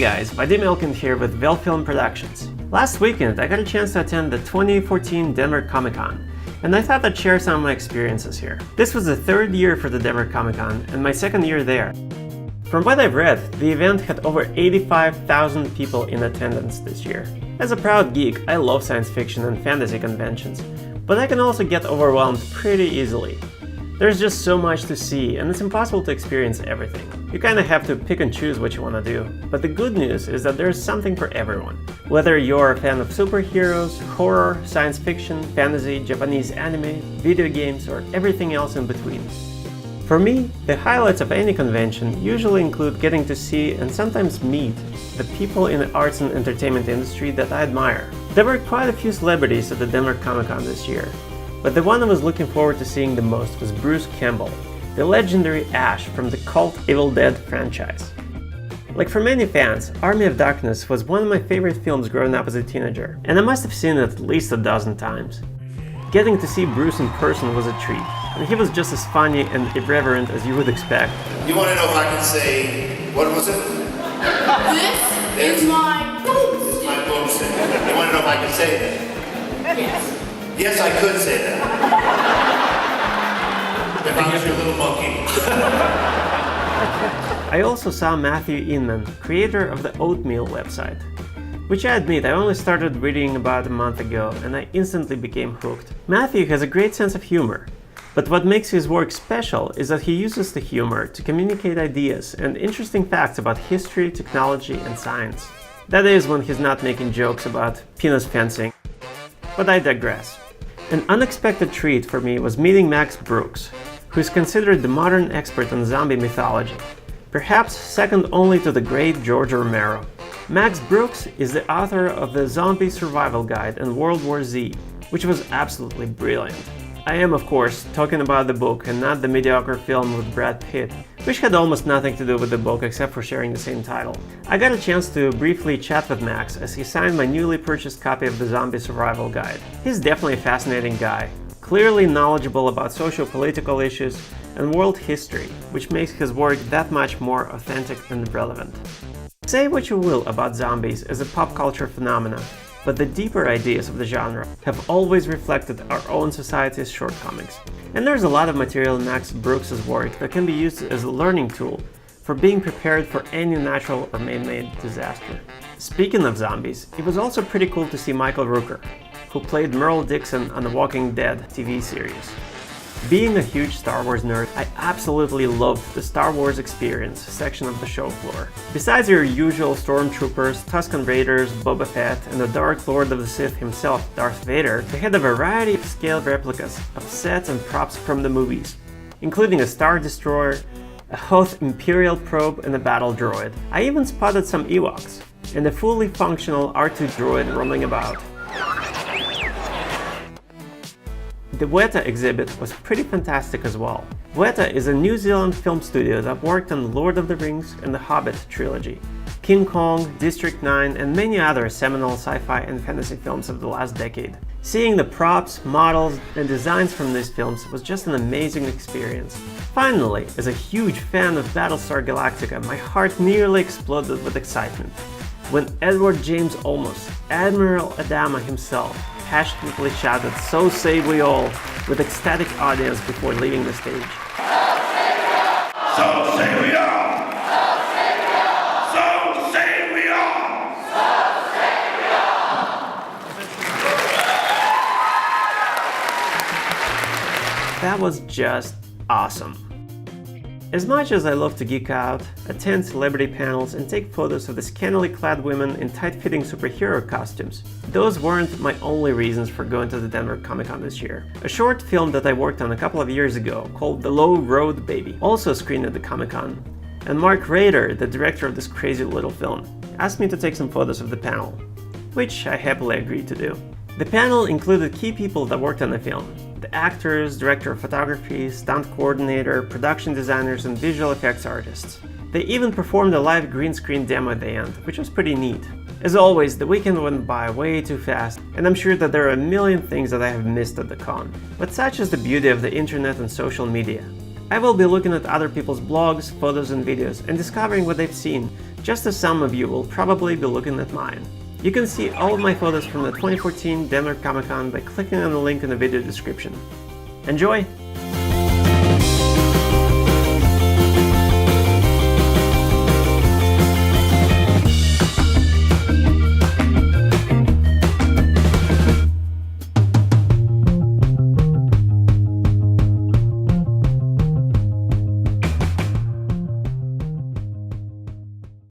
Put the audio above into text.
guys, Vadim Elkin here with Vel Film Productions. Last weekend I got a chance to attend the 2014 Denver Comic Con, and I thought I'd share some of my experiences here. This was the third year for the Denver Comic Con and my second year there. From what I've read, the event had over 85,000 people in attendance this year. As a proud geek, I love science fiction and fantasy conventions, but I can also get overwhelmed pretty easily. There's just so much to see, and it's impossible to experience everything. You kinda have to pick and choose what you wanna do. But the good news is that there's something for everyone. Whether you're a fan of superheroes, horror, science fiction, fantasy, Japanese anime, video games, or everything else in between. For me, the highlights of any convention usually include getting to see and sometimes meet the people in the arts and entertainment industry that I admire. There were quite a few celebrities at the Denver Comic Con this year. But the one I was looking forward to seeing the most was Bruce Campbell, the legendary Ash from the cult Evil Dead franchise. Like for many fans, Army of Darkness was one of my favorite films growing up as a teenager, and I must have seen it at least a dozen times. Getting to see Bruce in person was a treat, and he was just as funny and irreverent as you would expect. You want to know if I can say, what was it? This is my boomstick. This is my boomstick. You want to know if I can say that? Yes. Yes, I could say that. If I was your little monkey. I also saw Matthew Inman, creator of the Oatmeal website, which I admit I only started reading about a month ago and I instantly became hooked. Matthew has a great sense of humor, but what makes his work special is that he uses the humor to communicate ideas and interesting facts about history, technology, and science. That is, when he's not making jokes about penis fencing. But I digress. An unexpected treat for me was meeting Max Brooks, who is considered the modern expert on zombie mythology, perhaps second only to the great George Romero. Max Brooks is the author of the Zombie Survival Guide and World War Z, which was absolutely brilliant. I am, of course, talking about the book and not the mediocre film with Brad Pitt, which had almost nothing to do with the book except for sharing the same title. I got a chance to briefly chat with Max as he signed my newly purchased copy of the Zombie Survival Guide. He's definitely a fascinating guy, clearly knowledgeable about socio-political issues and world history, which makes his work that much more authentic and relevant. Say what you will about zombies as a pop culture phenomenon, but the deeper ideas of the genre have always reflected our own society's shortcomings. And there's a lot of material in Max Brooks' work that can be used as a learning tool for being prepared for any natural or man-made disaster. Speaking of zombies, it was also pretty cool to see Michael Rooker, who played Merle Dixon on the Walking Dead TV series. Being a huge Star Wars nerd, I absolutely loved the Star Wars Experience section of the show floor. Besides your usual stormtroopers, Tusken Raiders, Boba Fett, and the Dark Lord of the Sith himself, Darth Vader, they had a variety of scaled replicas of sets and props from the movies, including a Star Destroyer, a Hoth Imperial probe, and a battle droid. I even spotted some Ewoks, and a fully functional R2 droid roaming about. The Weta exhibit was pretty fantastic as well. Weta is a New Zealand film studio that worked on Lord of the Rings and the Hobbit trilogy, King Kong, District 9, and many other seminal sci-fi and fantasy films of the last decade. Seeing the props, models, and designs from these films was just an amazing experience. Finally, as a huge fan of Battlestar Galactica, my heart nearly exploded with excitement when Edward James Olmos, Admiral Adama himself, passionately shouted, "So say we all," with ecstatic audience before leaving the stage. So say we all! So say we all! That was just awesome. As much as I love to geek out, attend celebrity panels, and take photos of the scantily clad women in tight-fitting superhero costumes, those weren't my only reasons for going to the Denver Comic Con this year. A short film that I worked on a couple of years ago, called The Low Road Baby, also screened at the Comic Con, and Mark Rader, the director of this crazy little film, asked me to take some photos of the panel, which I happily agreed to do. The panel included key people that worked on the film: the actors, director of photography, stunt coordinator, production designers, and visual effects artists. They even performed a live green screen demo at the end, which was pretty neat. As always, the weekend went by way too fast, and I'm sure that there are a million things that I have missed at the con. But such is the beauty of the internet and social media. I will be looking at other people's blogs, photos and videos and discovering what they've seen, just as some of you will probably be looking at mine. You can see all of my photos from the 2014 Denver Comic Con by clicking on the link in the video description. Enjoy!